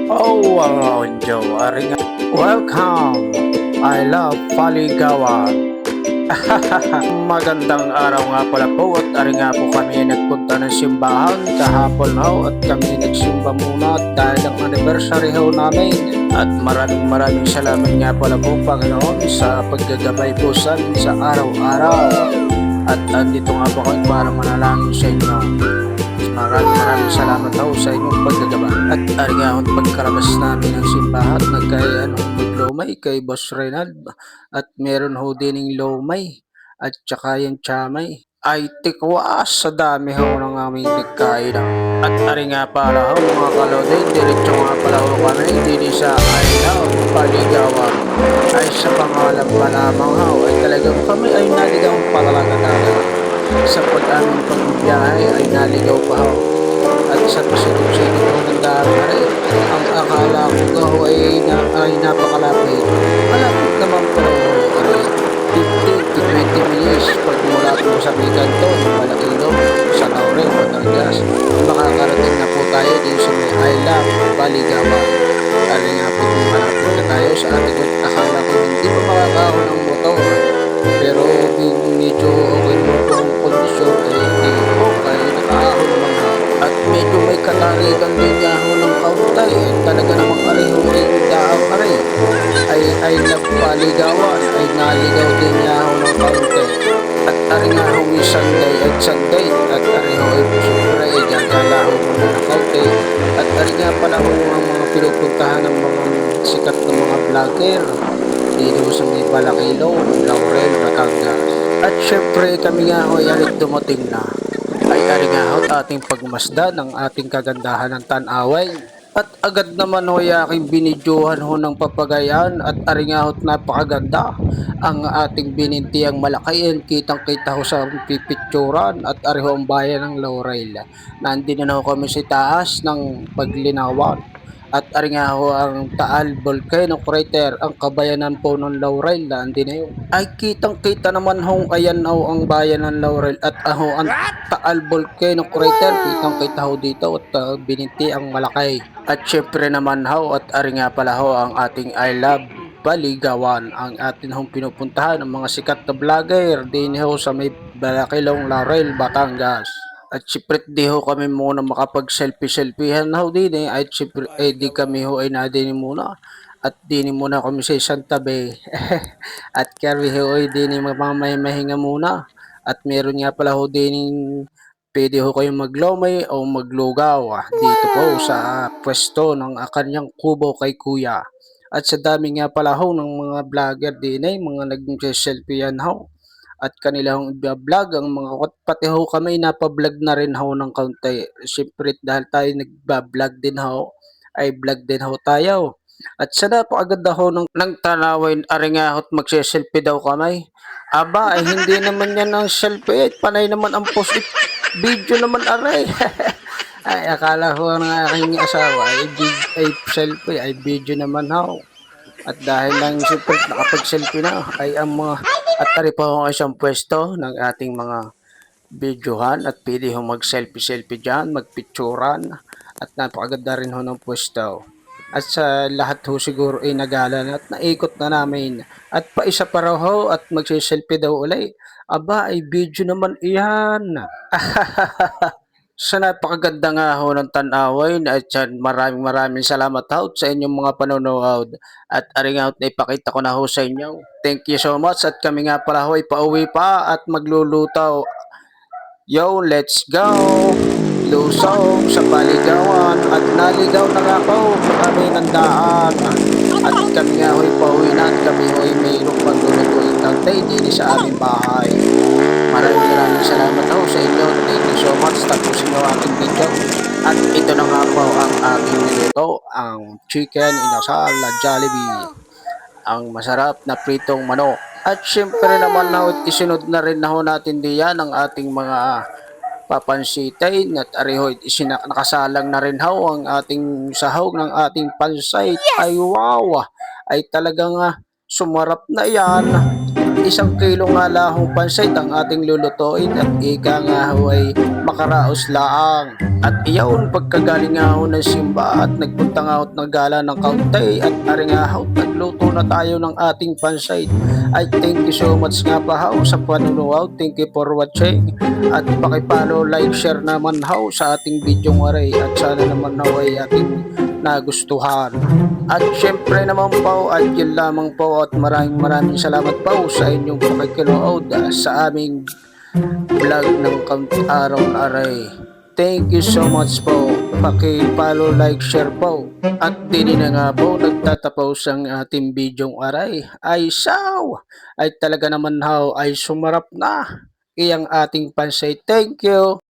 Oh, wow, Joe. Aring welcome. I love Paligawan. Magandang araw nga pala po at ari nga po kami nagpunta ng simbahan kahapon ho at kami nagsimba muna dahil ang anniversary ho namin at maraming salamat nga pala po Panginoon sa paggagabay po sa amin sa araw-araw at andito nga po kami para manalangin sa inyo. Maraming salamat ho sa inyong paggagabay. At ari nga ho pagkalabas namin ng simbahan nagkaya maglomay kay Boss Reynald at meron ho din ng lomay at tsaka yung chamay ay tikwas sa dami ho ng aming nagkain. At ari nga pala ho mga kalode, diretso nga pala ho kami dito sa I Love Paligawan ay sa pangalan pa lamang ho ay talagang kami ay naligaw pa talaga sa pag-aming pagbibiyahe ay naligaw pa ho at sa pasunod-sunod ho ng dami ang akala ko daw ay napakalapit malapit naman pala ho ay 15 to 20 minutes pag mula po sa may kanton Malaquilog sa Laurel, Batangas makakarating na po tayo din sa may I Love Baligawan ari nga po malapit na tayo sa ating akala ko hindi pa makakaahon ng motor pero medyo okay mo po ang kondisyon ay hindi po kaya nakaahon naman ha at medyo may katarigan din niya ho ng kauntay at talaga namang pareho rin daaw pare ay nagpaligawan ay naligaw din niya ho ng kauntay at ari nga ho Sunday at ari ho ay siyempre ay gagala ho muna ng kauntay at ari nga pala ho ang mga pinupuntahan ng mga sikat na mga vlogger dito sa may Balaquilog, Laurel, Batangas. At syempre kami nga ho ay dumating na. Ay ari nga ho ating pagmasdan ng ating kagandahan ng tanaway. At agad naman ho ay aking binidyohan ho ng papagayan at ari nga ho napakaganda ang ating binintiang malaki kitang kita ho sa pipicturan at ari ho ang bayan ng Laurel. Nandito na ho kami sa taas ng paglinawan at ari nga ho ang Taal Volcano Crater, ang kabayanan po ng Laurel na andi na yun. Ay kitang kita naman ho ayan ho ang bayan ng Laurel at aho ang Taal Volcano Crater, kitang kita ho dito at bininti ang malaki. At syempre naman ho at ari nga pala ho ang ating I Love Baligawan, ang atin hong pinupuntahan ng mga sikat na vlogger din ho sa may Balaquilong, Laurel, Batangas. At siyempre di ho kami muna makapag-selfie-selfiehan na ho din ay siyempre di kami ho ay nadini muna at dini muna kami sa isang tabi at kami ho ay dini mamamahinga muna at meron nga pala ho din pwede ho kayong maglomay o maglugaw dito po sa pwesto ng kanyang kubo kay kuya at sa dami nga pala ho ng mga vlogger din ay mga nag-selfie yan ho at kanilang vlog ang mga pati ho kami napablog na rin ho ng kaunti. Siyempre dahil tayo nagba-vlog din ho, ay vlog din ho tayo. At sa napakaganda ho ng tanawin, ari nga ho't magsiselfie daw kami. Aba, ay hindi naman yan ang selfie, ay panay naman ang post video naman aray. Ay, akala ko ng aking asawa ay selfie, ay video naman ho. At dahil lang siyempre nakapag-selfie na ay ang mga at tari po ang isang pwesto ng ating mga videohan at pwede ho mag-selfie-selfie dyan, magpicturan at napakaganda rin ho ng pwesto. At sa lahat ho siguro ay nagalan at naikot na namin. At pa isa pa raw ho at magsiselfie daw ulay. Aba ay video naman iyan. Sa napakaganda nga ho ng tanawin at yan, maraming salamat ho sa inyong mga panonood at ari nga ho na ipakita ko na ho sa inyo. Thank you so much at kami nga pala ho ay pauwi pa at maglulutaw. Yo, let's go! Lusong sa Baligawan at naligaw na nga po kami ng daan at kami nga ho'y pauwi na at kami ho'y mayroong paglulutuin ng day dito sa aming bahay. Maraming salamat ho sa inyo. Thank you so much. Tapusin mo ating video. At ito na nga po ang ating niluto, ang chicken inasal na Jollibee. Ang masarap na pritong manok. At syempre naman na isunod na rin na ho natin diyan ang ating mga papansitain at ariho nakasalang na rin ho ang ating sahog ng ating pansay. Ay wow! Ay talagang sumarap na yan. isang kilo nga lahong pansit ang ating lulutuin at ika nga ho ay makaraos laang. At iyon, pagkagaling nga ho ng simba at nagpunta nga ho at nagala ng kaunti at ari nga ho, nagluto na tayo ng ating pansit. Ay thank you so much nga pa ho sa panunuaw. Thank you for watching. At pakipalo, like, share naman ho sa ating video aray at sana naman ho ay ating nagustuhan. At syempre naman po at yun lamang po at maraming salamat po sa inyong pakikinood sa aming vlog ng araw na aray. Thank you so much po. Paki-follow, like, share po. At dini na nga po nagtatapos ang ating bidyong aray. Ay saw! Ay talaga naman how ay sumarap na iyang ating pansay. Thank you!